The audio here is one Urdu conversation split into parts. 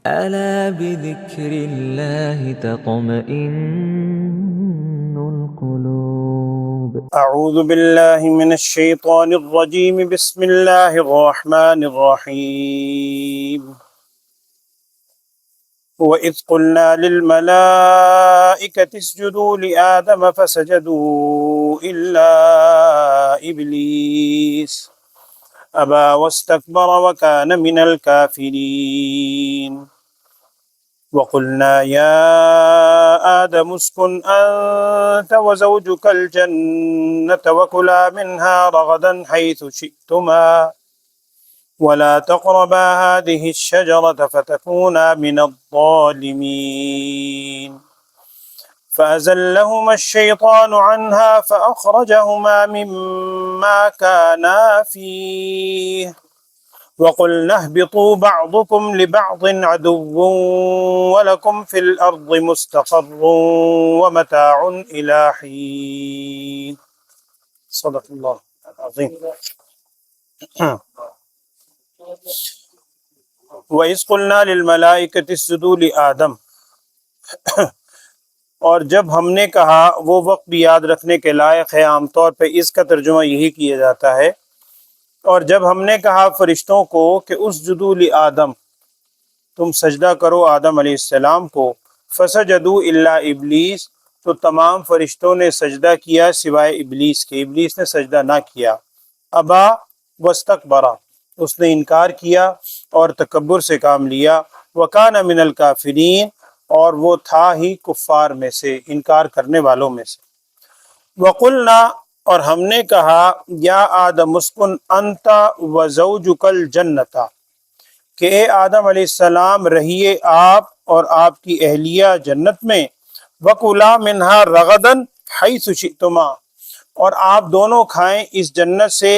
ألا بذكر الله تطمئن القلوب. أعوذ بالله من الشيطان الرجيم. بسم الله الرحمن الرحيم. وإذ قلنا للملائكة اسجدوا لآدم فسجدوا إلا إبليس أبى واستكبر وكان من الكافرين. وقلنا يا آدم اسكن أنت وزوجك الجنة وكلا منها رغدا حيث شئتما ولا تقربا هذه الشجرة فتكونا من الظالمين. فأزلهما الشيطان عنها فأخرجهما مما كانا فيه وقلنا اهبطوا بعضكم لبعض عدو ولكم في الأرض مستقر ومتاع إلى حين. صدق الله العظيم. وَإِذْ قُلْنَا لِلْمَلَائِكَةِ اسْجُدُوا لِآدَمَ، اور جب ہم نے کہا، وہ وقت بھی یاد رکھنے کے لائق ہے، عام طور پہ اس کا ترجمہ یہی کیا جاتا ہے، اور جب ہم نے کہا فرشتوں کو کہ اسجدوا لآدم، تم سجدہ کرو آدم علیہ السلام کو، فسجدوا الا ابلیس، تو تمام فرشتوں نے سجدہ کیا سوائے ابلیس کے، ابلیس نے سجدہ نہ کیا، ابا واستکبرا، اس نے انکار کیا اور تکبر سے کام لیا، وکان من الکافرین، اور وہ تھا ہی کفار میں سے، انکار کرنے والوں میں سے۔ وقلنا، اور ہم نے کہا، یا آدم اسکن انت وزوجک الجنۃ، کہ اے آدم علیہ السلام رہیے آپ اور آپ کی اہلیہ جنت میں، وکلا منہا رغدن حیث شئتما، اور آپ دونوں کھائیں اس جنت سے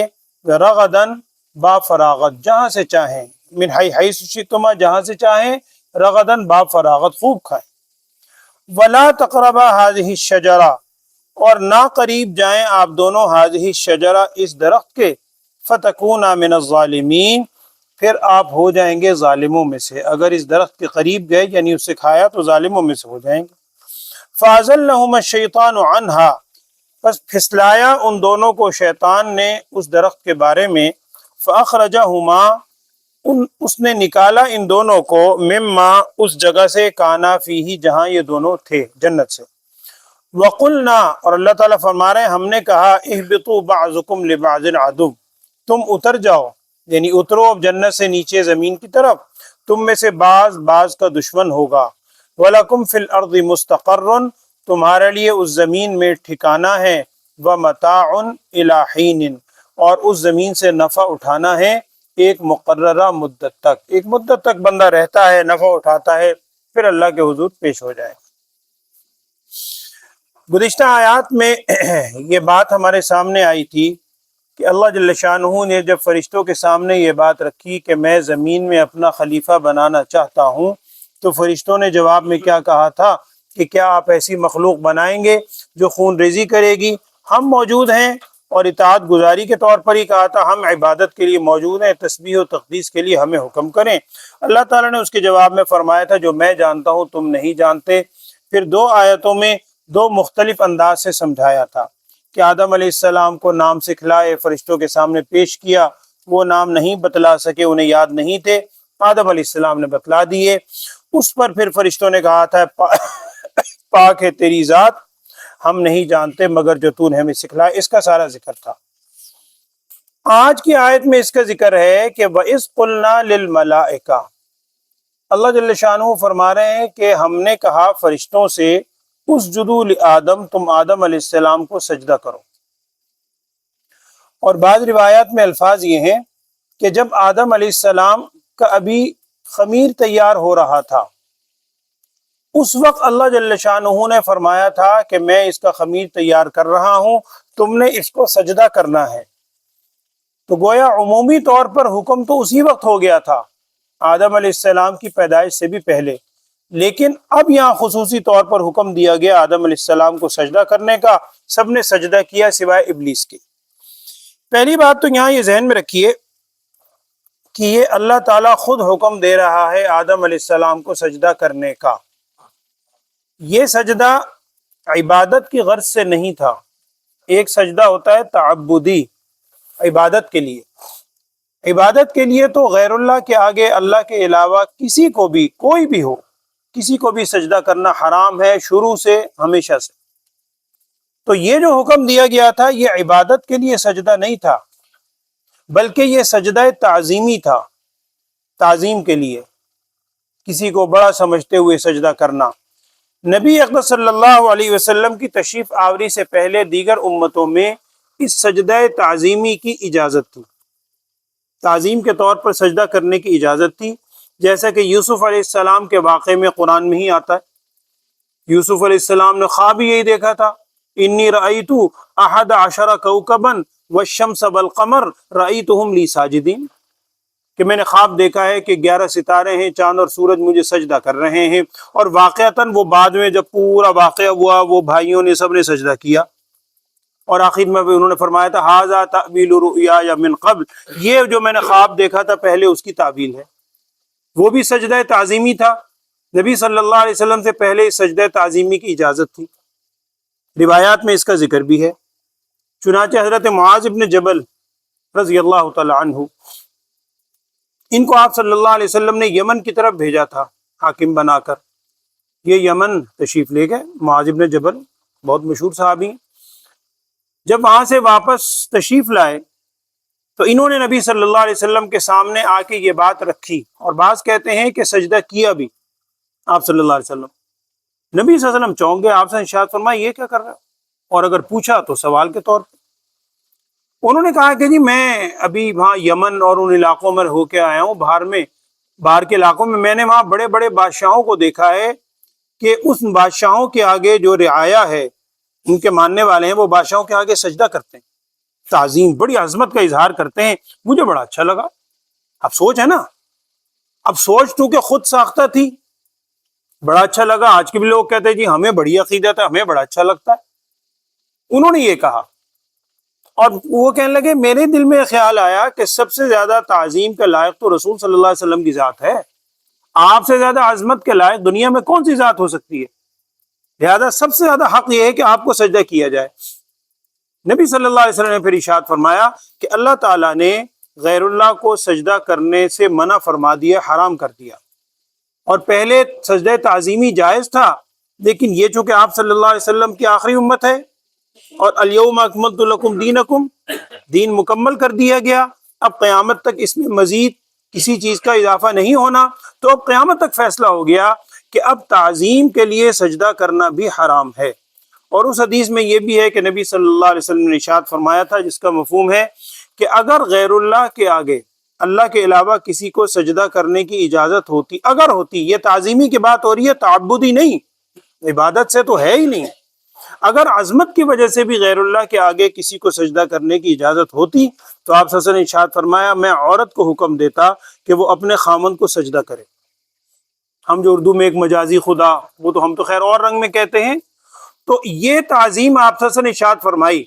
رغدن با فراغت، جہاں سے چاہیں، من حیث شئتما، جہاں سے چاہیں، رغدن با فراغت، خوب کھائیں۔ ولا تقربا هذه الشجرہ، اور نہ قریب جائیں آپ دونوں هذه الشجرہ، اس درخت کے، فتکونا من الظالمین، پھر آپ ہو جائیں گے ظالموں میں سے، اگر اس درخت کے قریب گئے یعنی اس سے کھایا تو ظالموں میں سے ہو جائیں گے۔ فَأَزَلَّهُمَا الشَّيْطَانُ عَنْهَا، بس پھسلایا ان دونوں کو شیطان نے اس درخت کے بارے میں، فَأَخْرَجَهُمَا، اس نے نکالا ان دونوں کو، مما، اس جگہ سے، کانا فیہ، جہاں یہ دونوں تھے جنت سے۔ وقلنا، اور اللہ تعالیٰ فرما رہے ہیں ہم نے کہا، اہبطوا بعضکم لبعض عدو، تم اتر جاؤ، یعنی اترو اب جنت سے نیچے زمین کی طرف، تم میں سے بعض کا دشمن ہوگا۔ وَلَكُمْ فِي الْأَرْضِ مُسْتَقَرٌ، تمہارے لیے اس زمین میں ٹھکانہ ہے، وَمَتَاعٌ إِلَىٰ حِینٍ، اور اس زمین سے نفع اٹھانا ہے ایک مقررہ مدت تک، ایک مدت تک بندہ رہتا ہے، نفع اٹھاتا ہے، پھر اللہ کے حضور پیش ہو جائے۔ گزشتہ آیات میں یہ بات ہمارے سامنے آئی تھی کہ اللہ جل شانہ نے جب فرشتوں کے سامنے یہ بات رکھی کہ میں زمین میں اپنا خلیفہ بنانا چاہتا ہوں، تو فرشتوں نے جواب میں کیا کہا تھا کہ کیا آپ ایسی مخلوق بنائیں گے جو خون ریزی کرے گی؟ ہم موجود ہیں، اور اطاعت گزاری کے طور پر ہی کہا تھا، ہم عبادت کے لیے موجود ہیں، تسبیح و تقدیس کے لیے ہمیں حکم کریں۔ اللہ تعالیٰ نے اس کے جواب میں فرمایا تھا جو میں جانتا ہوں تم نہیں جانتے۔ پھر دو آیتوں میں دو مختلف انداز سے سمجھایا تھا کہ آدم علیہ السلام کو نام سکھلائے، فرشتوں کے سامنے پیش کیا، وہ نام نہیں بتلا سکے، انہیں یاد نہیں تھے، آدم علیہ السلام نے بتلا دیے۔ اس پر پھر فرشتوں نے کہا تھا پاک ہے تیری ذات، ہم نہیں جانتے مگر جو تو نے ہمیں سکھلایا، اس کا سارا ذکر تھا۔ آج کی آیت میں اس کا ذکر ہے کہ وَإِذْ قُلْنَا لِلْمَلَائِكَةِ، اللہ جل شانہ فرما رہے ہیں کہ ہم نے کہا فرشتوں سے، اسجدوا لآدم، تم آدم علیہ السلام کو سجدہ کرو۔ اور بعض روایات میں الفاظ یہ ہیں کہ جب آدم علیہ السلام کا ابھی خمیر تیار ہو رہا تھا، اس وقت اللہ جل شانہ نے فرمایا تھا کہ میں اس کا خمیر تیار کر رہا ہوں، تم نے اس کو سجدہ کرنا ہے۔ تو گویا عمومی طور پر حکم تو اسی وقت ہو گیا تھا، آدم علیہ السلام کی پیدائش سے بھی پہلے، لیکن اب یہاں خصوصی طور پر حکم دیا گیا آدم علیہ السلام کو سجدہ کرنے کا، سب نے سجدہ کیا سوائے ابلیس کے۔ پہلی بات تو یہاں یہ ذہن میں رکھیے کہ یہ اللہ تعالیٰ خود حکم دے رہا ہے آدم علیہ السلام کو سجدہ کرنے کا۔ یہ سجدہ عبادت کی غرض سے نہیں تھا۔ ایک سجدہ ہوتا ہے تعبدی، عبادت کے لیے۔ عبادت کے لیے تو غیر اللہ کے آگے، اللہ کے علاوہ کسی کو بھی، کوئی بھی ہو، کسی کو بھی سجدہ کرنا حرام ہے شروع سے، ہمیشہ سے۔ تو یہ جو حکم دیا گیا تھا یہ عبادت کے لیے سجدہ نہیں تھا، بلکہ یہ سجدہ تعظیمی تھا، تعظیم کے لیے، کسی کو بڑا سمجھتے ہوئے سجدہ کرنا۔ نبی اقدس صلی اللہ علیہ وسلم کی تشریف آوری سے پہلے دیگر امتوں میں اس سجدہ تعظیمی کی اجازت تھی، تعظیم کے طور پر سجدہ کرنے کی اجازت تھی، جیسا کہ یوسف علیہ السلام کے واقعے میں قرآن میں ہی آتا ہے۔ یوسف علیہ السلام نے خواب یہی دیکھا تھا، انی رأیت احد عشر کوکبا والشمس والقمر رأیتہم لی ساجدین، کہ میں نے خواب دیکھا ہے کہ 11 ستارے ہیں، چاند اور سورج مجھے سجدہ کر رہے ہیں، اور واقعتاً وہ بعد میں جب پورا واقعہ ہوا وہ بھائیوں نے سب نے سجدہ کیا، اور آخر میں بھی انہوں نے فرمایا تھا ھذا تأویل رؤیایا من قبل، یہ جو میں نے خواب دیکھا تھا پہلے اس کی تعبیل ہے۔ وہ بھی سجدہ تعظیمی تھا، نبی صلی اللہ علیہ وسلم سے پہلے اس سجدہ تعظیمی کی اجازت تھی، روایات میں اس کا ذکر بھی ہے۔ چنانچہ حضرت معاذ بن جبل رضی اللہ تعالی عنہ، ان کو آپ صلی اللہ علیہ وسلم نے یمن کی طرف بھیجا تھا حاکم بنا کر۔ یہ یمن تشریف لے گئے، معاذ بن جبل بہت مشہور صحابی ہیں۔ جب وہاں سے واپس تشریف لائے تو انہوں نے نبی صلی اللہ علیہ وسلم کے سامنے آ کے یہ بات رکھی، اور بعض کہتے ہیں کہ سجدہ کیا بھی آپ صلی اللہ علیہ وسلم۔ نبی صلی اللہ علیہ وسلم چونک گئے، آپ سے ارشاد فرمایا یہ کیا کر رہا ہے، اور اگر پوچھا تو سوال کے طور پہ۔ انہوں نے کہا کہ جی میں ابھی وہاں یمن اور ان علاقوں میں ہو کے آیا ہوں، باہر کے علاقوں میں نے وہاں بڑے بڑے بادشاہوں کو دیکھا ہے کہ اس بادشاہوں کے آگے جو رعایا ہے، ان کے ماننے والے ہیں، وہ بادشاہوں کے آگے سجدہ کرتے ہیں، تعظیم، بڑی عظمت کا اظہار کرتے ہیں۔ مجھے بڑا اچھا لگا۔ اب سوچ ہے نا، اب سوچ تو کہ خود ساختہ تھی، بڑا اچھا لگا۔ آج کے بھی لوگ کہتے ہیں جی ہمیں بڑی عقیدت ہے، ہمیں بڑا اچھا لگتا ہے۔ انہوں نے یہ کہا، اور وہ کہنے لگے میرے دل میں خیال آیا کہ سب سے زیادہ تعظیم کے لائق تو رسول صلی اللہ علیہ وسلم کی ذات ہے، آپ سے زیادہ عظمت کے لائق دنیا میں کون سی ذات ہو سکتی ہے، لہذا سب سے زیادہ حق یہ ہے کہ آپ کو سجدہ کیا جائے۔ نبی صلی اللہ علیہ وسلم نے پھر ارشاد فرمایا کہ اللہ تعالیٰ نے غیر اللہ کو سجدہ کرنے سے منع فرما دیا، حرام کر دیا، اور پہلے سجدہ تعظیمی جائز تھا، لیکن یہ چونکہ آپ صلی اللہ علیہ وسلم کی آخری امت ہے، اور الیوم اکملت لکم دینکم، دین مکمل کر دیا گیا، اب قیامت تک اس میں مزید کسی چیز کا اضافہ نہیں ہونا، تو اب قیامت تک فیصلہ ہو گیا کہ اب تعظیم کے لیے سجدہ کرنا بھی حرام ہے۔ اور اس حدیث میں یہ بھی ہے کہ نبی صلی اللہ علیہ وسلم نے ارشاد فرمایا تھا، جس کا مفہوم ہے کہ اگر غیر اللہ کے آگے، اللہ کے علاوہ کسی کو سجدہ کرنے کی اجازت ہوتی، اگر ہوتی، یہ تعظیمی کی بات ہو رہی ہے، تعبدی نہیں، عبادت سے تو ہے ہی نہیں، اگر عظمت کی وجہ سے بھی غیر اللہ کے آگے کسی کو سجدہ کرنے کی اجازت ہوتی تو آپ صلی اللہ علیہ وسلم نے ارشاد فرمایا میں عورت کو حکم دیتا کہ وہ اپنے خامند کو سجدہ کرے۔ ہم جو اردو میں ایک مجازی خدا، وہ تو ہم تو خیر اور رنگ میں کہتے ہیں، تو یہ تعظیم آپ صلی اللہ علیہ وسلم نے ارشاد فرمائی،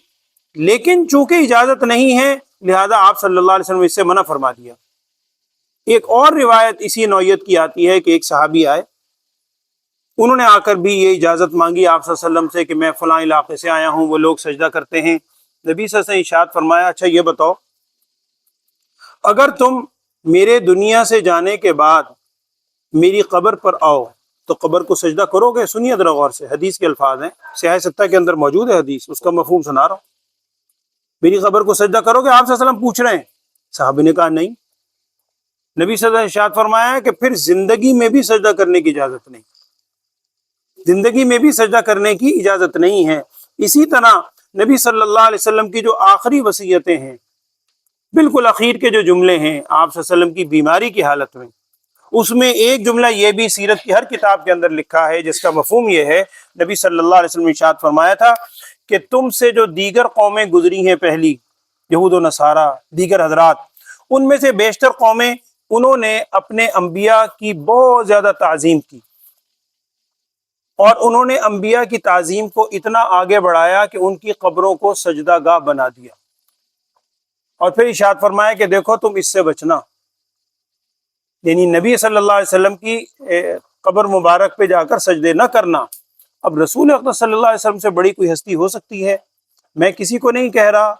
لیکن چونکہ اجازت نہیں ہے لہذا آپ صلی اللہ علیہ وسلم نے اس سے منع فرما دیا۔ ایک اور روایت اسی نوعیت کی آتی ہے کہ ایک صحابی آئے، انہوں نے آ کر بھی یہ اجازت مانگی آپ صلی اللہ علیہ وسلم سے کہ میں فلاں علاقے سے آیا ہوں، وہ لوگ سجدہ کرتے ہیں۔ نبی صلی اللہ علیہ وسلم نے ارشاد فرمایا اچھا یہ بتاؤ، اگر تم میرے دنیا سے جانے کے بعد میری قبر پر آؤ تو قبر کو سجدہ کرو گے؟ سنیے ذرا غور سے، حدیث کے الفاظ ہیں، صحیح ستہ کے اندر موجود ہے حدیث، اس کا مفہوم سنا رہا ہوں۔ میری قبر کو سجدہ کرو گے؟ آپ صلی اللہ علیہ وسلم پوچھ رہے ہیں۔ صحابی نے کہا نہیں۔ نبی صلی اللہ علیہ وسلم نے ارشاد فرمایا کہ پھر زندگی میں بھی سجدہ کرنے کی اجازت نہیں، زندگی میں بھی سجدہ کرنے کی اجازت نہیں ہے۔ اسی طرح نبی صلی اللہ علیہ وسلم کی جو آخری وصیتیں ہیں، بالکل اخیر کے جو جملے ہیں آپ صلی اللہ علیہ وسلم کی بیماری کی حالت میں، اس میں ایک جملہ یہ بھی سیرت کی ہر کتاب کے اندر لکھا ہے، جس کا مفہوم یہ ہے، نبی صلی اللہ علیہ وسلم نے ارشاد فرمایا تھا کہ تم سے جو دیگر قومیں گزری ہیں، پہلی یہود و نصارہ، دیگر حضرات، ان میں سے بیشتر قومیں انہوں نے اپنے انبیاء کی بہت زیادہ تعظیم کی، اور انہوں نے انبیاء کی تعظیم کو اتنا آگے بڑھایا کہ ان کی قبروں کو سجدہ گاہ بنا دیا، اور پھر ارشاد فرمایا کہ دیکھو تم اس سے بچنا، یعنی نبی صلی اللہ علیہ وسلم کی قبر مبارک پہ جا کر سجدے نہ کرنا۔ اب رسول اقدس صلی اللہ علیہ وسلم سے بڑی کوئی ہستی ہو سکتی ہے؟ میں کسی کو نہیں کہہ رہا،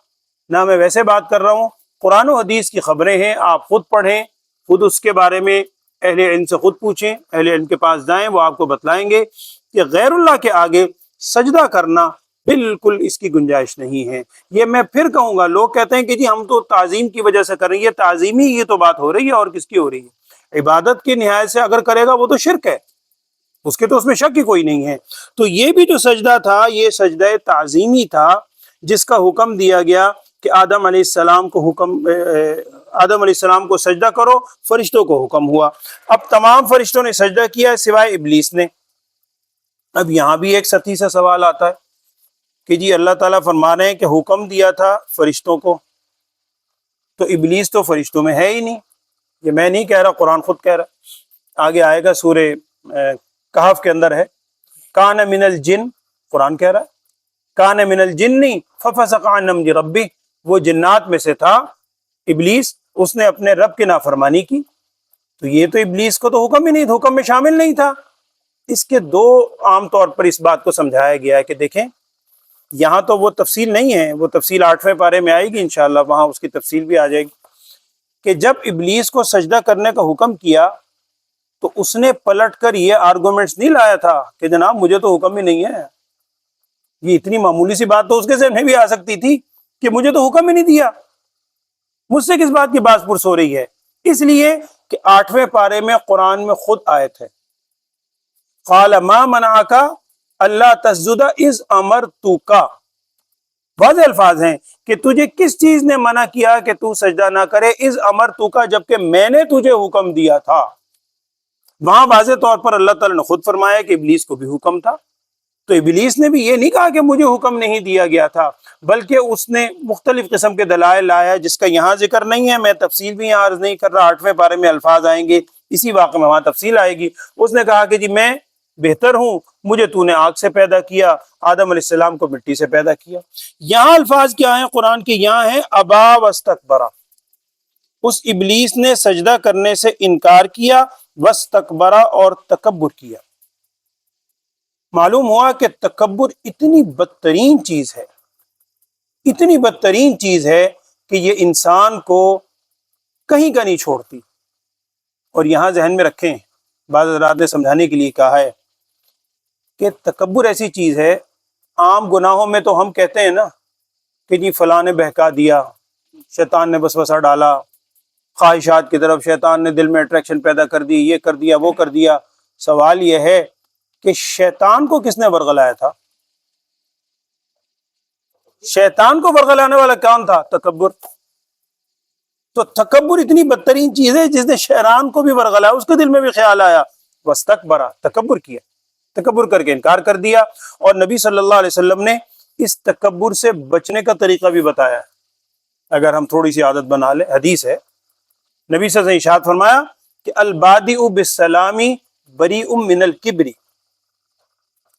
نہ میں ویسے بات کر رہا ہوں، قرآن و حدیث کی خبریں ہیں، آپ خود پڑھیں، خود اس کے بارے میں اہل علم سے خود پوچھیں، اہل علم کے پاس جائیں، وہ آپ کو بتلائیں گے کہ غیر اللہ کے آگے سجدہ کرنا بالکل اس کی گنجائش نہیں ہے۔ یہ میں پھر کہوں گا، لوگ کہتے ہیں کہ جی ہم تو تعظیم کی وجہ سے کر رہے ہیں، یہ تعظیمی یہ تو بات ہو رہی ہے، اور کس کی ہو رہی ہے؟ عبادت کی نہایت سے اگر کرے گا وہ تو شرک ہے، اس کے تو اس میں شک ہی کوئی نہیں ہے۔ تو یہ بھی جو سجدہ تھا یہ سجدہ تعظیمی تھا، جس کا حکم دیا گیا کہ آدم علیہ السلام کو سجدہ کرو، فرشتوں کو حکم ہوا۔ اب تمام فرشتوں نے سجدہ کیا سوائے ابلیس نے۔ اب یہاں بھی ایک سطحی سا سوال آتا ہے کہ جی اللہ تعالیٰ فرما رہے ہیں کہ حکم دیا تھا فرشتوں کو، تو ابلیس تو فرشتوں میں ہے ہی نہیں۔ یہ میں نہیں کہہ رہا، قرآن خود کہہ رہا، آگے آئے گا سورہ کہف کے اندر ہے، کان من الجن، قرآن کہہ رہا ہے کان من الجن ففسق عن امر ربی، وہ جنات میں سے تھا ابلیس، اس نے اپنے رب کی نافرمانی کی۔ تو یہ تو ابلیس کو تو حکم ہی نہیں، حکم میں شامل نہیں تھا۔ اس کے دو عام طور پر اس بات کو سمجھایا گیا ہے کہ دیکھیں یہاں تو وہ تفصیل نہیں ہے، وہ تفصیل 8ویں پارے میں آئے گی انشاءاللہ، وہاں اس کی تفصیل بھی آ جائے گی کہ جب ابلیس کو سجدہ کرنے کا حکم کیا تو اس نے پلٹ کر یہ آرگومنٹس نہیں لایا تھا کہ جناب مجھے تو حکم ہی نہیں ہے۔ یہ اتنی معمولی سی بات تو اس کے ذہن میں بھی آ سکتی تھی کہ مجھے تو حکم ہی نہیں دیا، مجھ سے کس بات کی باز پرس ہو رہی ہے؟ اس لیے کہ 8ویں پارے میں قرآن میں خود آیت ہے، قال ما منعک اللہ تسجد اذ امرتک، واضح الفاظ ہیں کہ تجھے کس چیز نے منع کیا کہ تو سجدہ نہ کرے، اذ امرتک، جبکہ میں نے تجھے حکم دیا تھا۔ وہاں واضح طور پر اللہ تعالیٰ نے خود فرمایا کہ ابلیس کو بھی حکم تھا، تو ابلیس نے بھی یہ نہیں کہا کہ مجھے حکم نہیں دیا گیا تھا، بلکہ اس نے مختلف قسم کے دلائل لایا جس کا یہاں ذکر نہیں ہے، میں تفصیل بھی یہاں عرض نہیں کر رہا، 8ویں پارے میں الفاظ آئیں گے، اسی واقعے میں وہاں تفصیل آئے گی۔ اس نے کہا کہ جی میں بہتر ہوں، مجھے تو نے آگ سے پیدا کیا، آدم علیہ السلام کو مٹی سے پیدا کیا۔ یہاں الفاظ کیا ہیں قرآن کے؟ یہاں ہے ابا واستکبرا، اس ابلیس نے سجدہ کرنے سے انکار کیا، واستکبرا، اور تکبر کیا۔ معلوم ہوا کہ تکبر اتنی بدترین چیز ہے، اتنی بدترین چیز ہے کہ یہ انسان کو کہیں کا نہیں چھوڑتی۔ اور یہاں ذہن میں رکھیں، بعض حضرات نے سمجھانے کے لیے کہا ہے کہ تکبر ایسی چیز ہے، عام گناہوں میں تو ہم کہتے ہیں نا کہ جی فلاں نے بہکا دیا، شیطان نے وسوسہ ڈالا، خواہشات کی طرف شیطان نے دل میں اٹریکشن پیدا کر دی، یہ کر دیا وہ کر دیا۔ سوال یہ ہے کہ شیطان کو کس نے ورغلایا تھا؟ شیطان کو ورغلانے والا کون تھا؟ تکبر۔ تو تکبر اتنی بدترین چیز ہے، جس نے شیطان کو بھی ورغلایا، اس کے دل میں بھی خیال آیا، واستکبرا، تکبر کیا، تکبر کر کے انکار کر دیا۔ اور نبی صلی اللہ علیہ وسلم نے اس تکبر سے بچنے کا طریقہ بھی بتایا ہے، اگر ہم تھوڑی سی عادت بنا لیں۔ حدیث ہے، نبی صلی اللہ علیہ وسلم ارشاد فرمایا کہ البادئ بالسلامی بریء من الکبر،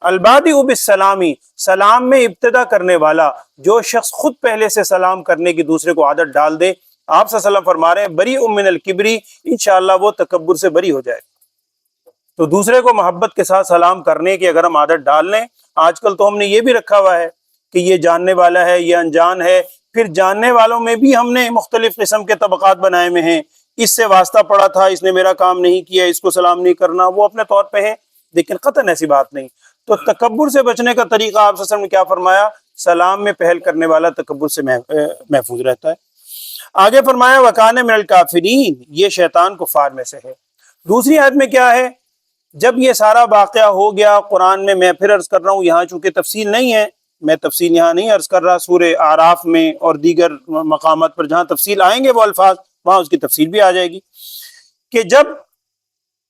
البادئ بالسلامی، سلام میں ابتدا کرنے والا، جو شخص خود پہلے سے سلام کرنے کی دوسرے کو عادت ڈال دے، آپ صلی اللہ علیہ وسلم فرما رہے ہیں بریء من الکبر، انشاءاللہ وہ تکبر سے بری ہو جائے۔ تو دوسرے کو محبت کے ساتھ سلام کرنے کی اگر ہم عادت ڈال لیں، آج کل تو ہم نے یہ بھی رکھا ہوا ہے کہ یہ جاننے والا ہے، یہ انجان ہے، پھر جاننے والوں میں بھی ہم نے مختلف قسم کے طبقات بنائے ہوئے ہیں، اس سے واسطہ پڑا تھا، اس نے میرا کام نہیں کیا، اس کو سلام نہیں کرنا، وہ اپنے طور پہ ہے، لیکن قطعاً ایسی بات نہیں۔ تو تکبر سے بچنے کا طریقہ آپ صلی اللہ علیہ وسلم نے کیا فرمایا؟ سلام میں پہل کرنے والا تکبر سے محفوظ رہتا ہے۔ آگے فرمایا وَكَانَ مِنَ الْكَافِرِينَ، یہ شیطان کفار میں سے ہے۔ دوسری آیت میں کیا ہے؟ جب یہ سارا واقعہ ہو گیا قرآن میں پھر عرض کر رہا ہوں، یہاں چونکہ تفصیل نہیں ہے، میں تفصیل یہاں نہیں عرض کر رہا، سورہ اعراف میں اور دیگر مقامات پر جہاں تفصیل آئیں گے وہ الفاظ، وہاں اس کی تفصیل بھی آ جائے گی، کہ جب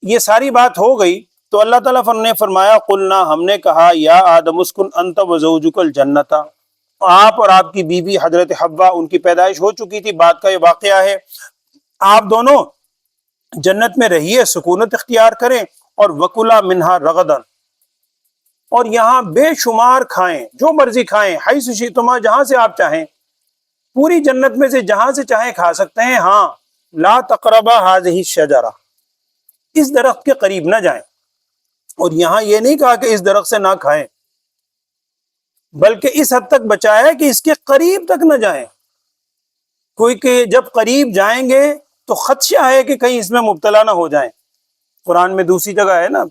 یہ ساری بات ہو گئی تو اللہ تعالیٰ نے فرمایا قلنا، ہم نے کہا یا آدم اسکن انت وزوجک الجنت، آپ اور آپ کی بیوی حضرت حوا، ان کی پیدائش ہو چکی تھی، بات کا یہ واقعہ ہے، آپ دونوں جنت میں رہیے، سکونت اختیار کریں، اور وکلا منہا رغدن، اور یہاں بے شمار کھائیں، جو مرضی کھائیں، حیث شئتما، جہاں سے آپ چاہیں، پوری جنت میں سے جہاں سے چاہیں کھا سکتے ہیں، ہاں لا تقربا ہذہ الشجرہ، اس درخت کے قریب نہ جائیں. اور یہاں یہ نہیں کہا کہ اس درخت سے نہ کھائیں، بلکہ اس حد تک بچایا کہ اس کے قریب تک نہ جائیں. کوئی کہ جب قریب جائیں گے تو خدشہ ہے کہ کہیں اس میں مبتلا نہ ہو جائیں. قرآن میں دوسری جگہ ہے نا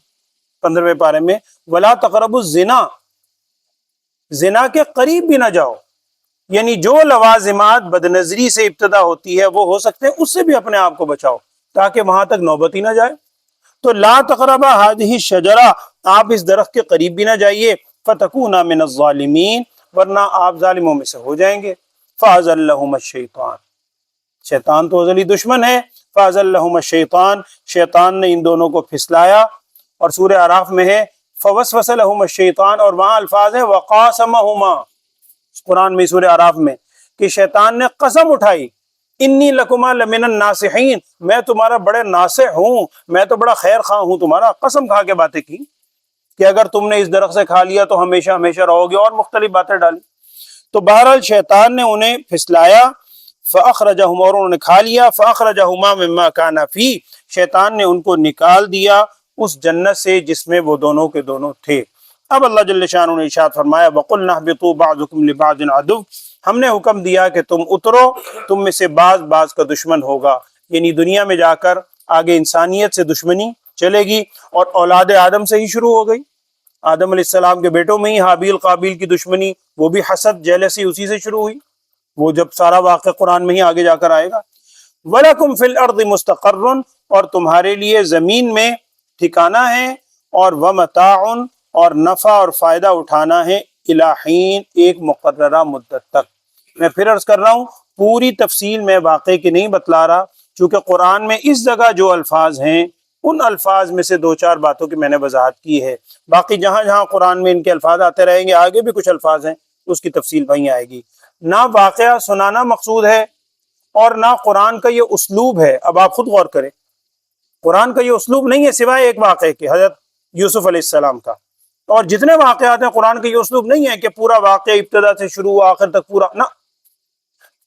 15ویں پارے میں وَلَا تَقْرَبُوا الزِّنَا، زنا کے قریب بھی نہ جاؤ. یعنی جو لوازمات بدنظری سے ابتدا ہوتی ہے وہ ہو سکتے ہیں اس سے بھی اپنے آپ کو بچاؤ تاکہ وہاں تک نوبت ہی نہ جائے. تو لا تقربا هذه الشجرہ، آپ اس درخت کے قریب بھی نہ جائیے. فتکونا من الظالمین، ورنہ آپ ظالموں میں سے ہو جائیں گے. فازلہم الشیطان، شیطان تو ازلی دشمن ہے. فازلہم الشیطان، شیطان نے ان دونوں کو پھسلایا. اور سورہ اعراف میں ہے فوسوس لہم الشیطان، اور وہاں الفاظ ہے وقاسمہما، قرآن میں سورہ اعراف میں، کہ شیطان نے قسم اٹھائی انی لکما لمن الناصحین، میں تمہارا بڑے ناصح ہوں، میں تو بڑا خیر خواہ ہوں تمہارا. قسم کھا کے باتیں کی کہ اگر تم نے اس درخت سے کھا لیا تو ہمیشہ ہمیشہ رہو گے، اور مختلف باتیں ڈالی. تو بہرحال شیطان نے انہیں پھسلایا. فاخرجہم، اور انہوں نے کھا لیا. فاخرجہما مما کانا فی، شیطان نے ان کو نکال دیا اس جنت سے جس میں وہ دونوں کے دونوں تھے. اب اللہ جل شانہ نے ارشاد فرمایا وَقُلْنَا اهْبِطُوا بَعْضُكُمْ لِبَعْضٍ عَدُوٌّ، ہم نے حکم دیا کہ تم اترو، تم میں سے بعض کا دشمن ہوگا. یعنی دنیا میں جا کر آگے انسانیت سے دشمنی چلے گی، اور اولاد آدم سے ہی شروع ہو گئی. آدم علیہ السلام کے بیٹوں میں ہی حابیل قابیل کی دشمنی، وہ بھی حسد جیلسی اسی سے شروع ہوئی. وہ جب سارا واقعہ قرآن میں ہی آگے جا کر آئے گا. وَلَكُمْ فِي الْأَرْضِ مُسْتَقَرٌّ، اور تمہارے لیے زمین میں ٹھکانہ ہے، اور وَمَتَاعٌ، اور نفع اور فائدہ اٹھانا ہے، اِلیٰ حین، ایک مقررہ مدت تک. میں پھر عرض کر رہا ہوں پوری تفصیل میں واقعے کی نہیں بتلا رہا، چونکہ قرآن میں اس جگہ جو الفاظ ہیں ان الفاظ میں سے 2-4 باتوں کی میں نے وضاحت کی ہے. باقی جہاں جہاں قرآن میں ان کے الفاظ آتے رہیں گے، آگے بھی کچھ الفاظ ہیں اس کی تفصیل وہیں آئے گی. نہ واقعہ سنانا مقصود ہے اور نہ قرآن کا یہ اسلوب ہے. اب آپ خود غور کریں، قرآن کا یہ اسلوب نہیں ہے سوائے ایک واقعے کے، حضرت یوسف علیہ السلام کا. اور جتنے واقعات ہیں قرآن کا یہ اسلوب نہیں ہے کہ پورا واقعہ ابتدا سے شروع آخر تک پورا، نہ،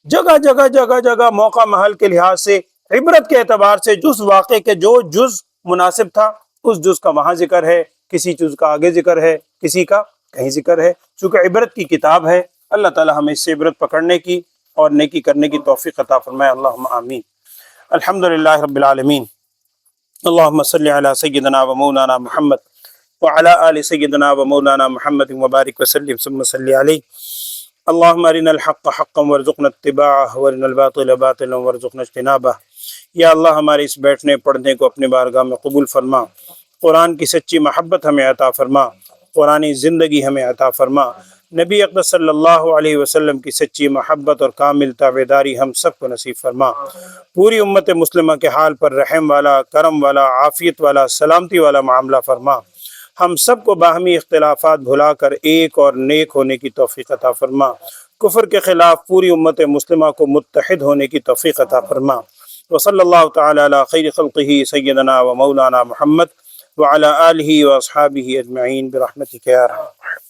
جگہ جگہ موقع محل کے لحاظ سے، عبرت کے اعتبار سے جس واقعے کے جو جز مناسب تھا اس جز کا وہاں ذکر ہے، کسی جز کا آگے ذکر ہے، کسی کا کہیں ذکر ہے. چونکہ عبرت کی کتاب ہے. اللہ تعالی ہمیں اس سے عبرت پکڑنے کی اور نیکی کرنے کی توفیق عطا فرمائے. اللہم آمین. الحمدللہ رب العالمین. اللہم صلی علی سیدنا و مولانا محمد وعلی آل سیدنا و مولانا محمد وبارک وسلم ثم صلی علیہ. اللہم ارنا الحق حقا وارزقنا اتباعہ وارنا الباطل باطلا وارزقنا اجتنابہ. یا اللہ ہمارے اس بیٹھنے پڑھنے کو اپنے بارگاہ میں قبول فرما. قرآن کی سچی محبت ہمیں عطا فرما، قرآنی زندگی ہمیں عطا فرما. نبی اقدس صلی اللہ علیہ وسلم کی سچی محبت اور کامل تابعداری ہم سب کو نصیب فرما. پوری امت مسلمہ کے حال پر رحم والا، کرم والا، عافیت والا، سلامتی والا معاملہ فرما. ہم سب کو باہمی اختلافات بھلا کر ایک اور نیک ہونے کی توفیق عطا فرما. کفر کے خلاف پوری امت مسلمہ کو متحد ہونے کی توفیق عطا فرما. وصلی اللہ تعالی علی خیر خلقہ سیدنا و مولانا محمد وعلی آلہ و اصحابہ اجمعین برحمتک یا ارحم الراحمین.